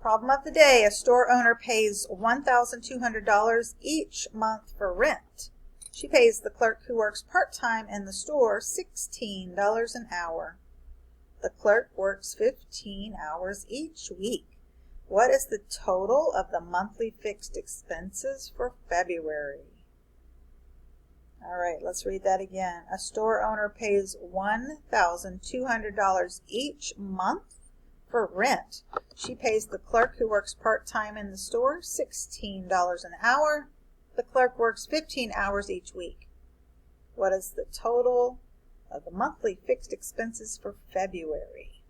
Problem of the day, a store owner pays $1,200 each month for rent. She pays the clerk who works part-time in the store $16 an hour. The clerk works 15 hours each week. What is the total of the monthly fixed expenses for February? All right, let's read that again. A store owner pays $1,200 each month for rent. She pays the clerk who works part-time in the store $16 an hour. The clerk works 15 hours each week. What is the total of the monthly fixed expenses for February?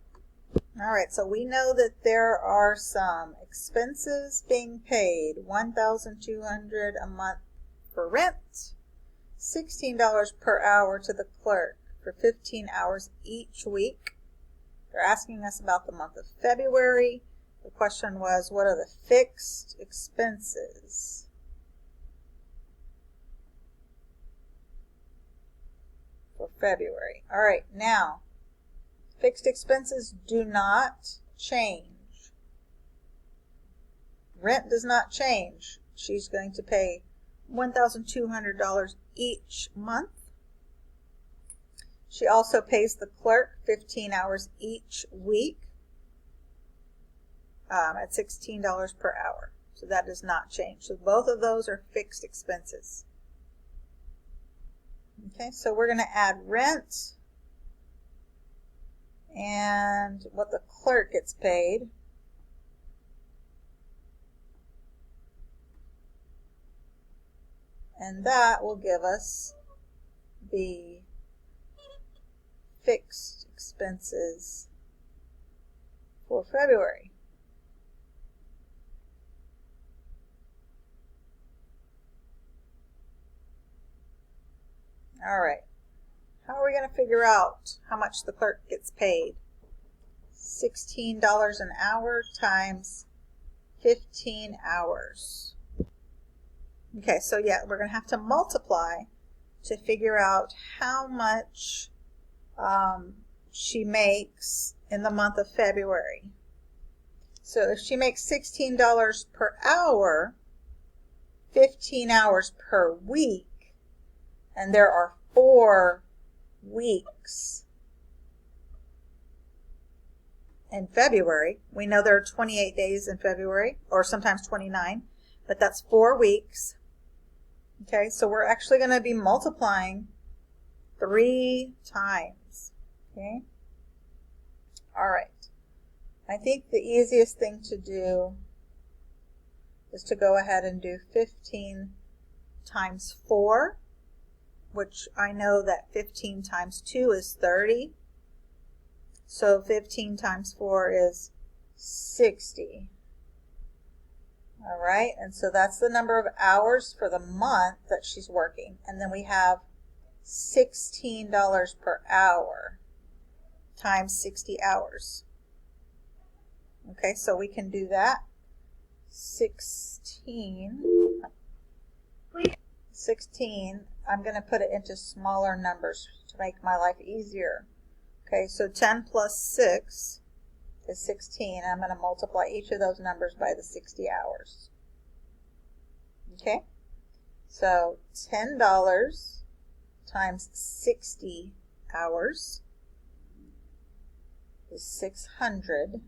All right, so we know that there are some expenses being paid. $1,200 a month for rent, $16 per hour to the clerk for 15 hours each week. They're asking us about the month of February. The question was, what are the fixed expenses for February? All right, now, fixed expenses do not change. Rent does not change. She's going to pay $1,200 each month. She also pays the clerk 15 hours each week at $16 per hour. So that does not change. So both of those are fixed expenses. Okay, so we're going to add rent and what the clerk gets paid. And that will give us the fixed expenses for February. All right. How are we going to figure out how much the clerk gets paid? $16 an hour times 15 hours. Okay, so yeah, we're going to have to multiply to figure out how much she makes in the month of February. So if she makes $16 per hour, 15 hours per week, and there are 4 weeks in February. We know there are 28 days in February, or sometimes 29, but that's 4 weeks. Okay, so we're actually going to be multiplying 3 times. Okay, all right. I think the easiest thing to do is to go ahead and do 15 times 4, which I know that 15 times 2 is 30. So 15 times 4 is 60. All right, and so that's the number of hours for the month that she's working. And then we have $16 per hour times 60 hours. Okay, so we can do that. 16, I'm going to put it into smaller numbers to make my life easier. Okay, so 10 plus 6 is 16. I'm going to multiply each of those numbers by the 60 hours. Okay, so $10 times 60 hours is $600.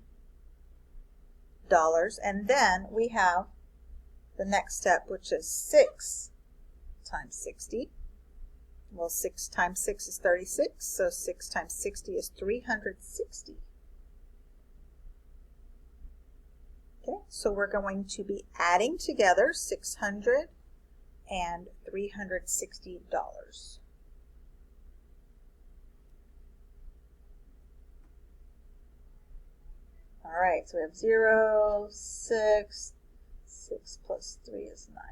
And then we have the next step, which is 6 times 60. Well, 6 times 6 is 36, so 6 times 60 is 360. Okay, so we're going to be adding together $600 and $360. All right, so we have 0, 6, 6 plus 3 is 9.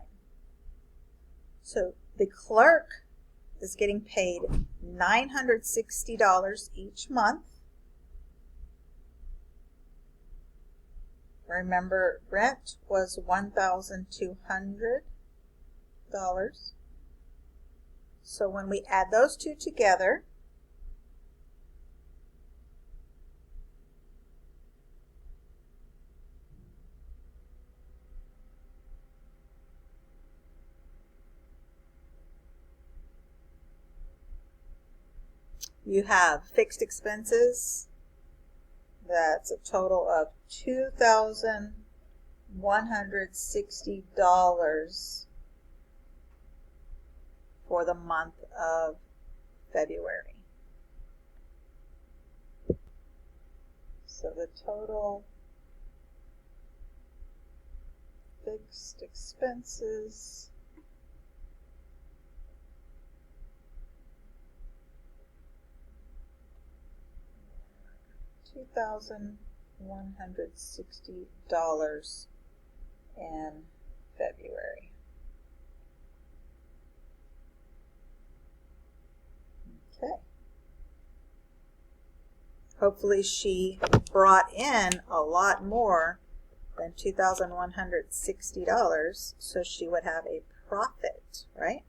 So the clerk is getting paid $960 each month. Remember, rent was $1,200. So when we add those two together, You have fixed expenses. That's a total of $2,160 for the month of February. So the total fixed expenses $2,160 in February. Okay. Hopefully she brought in a lot more than $2,160, so she would have a profit, right?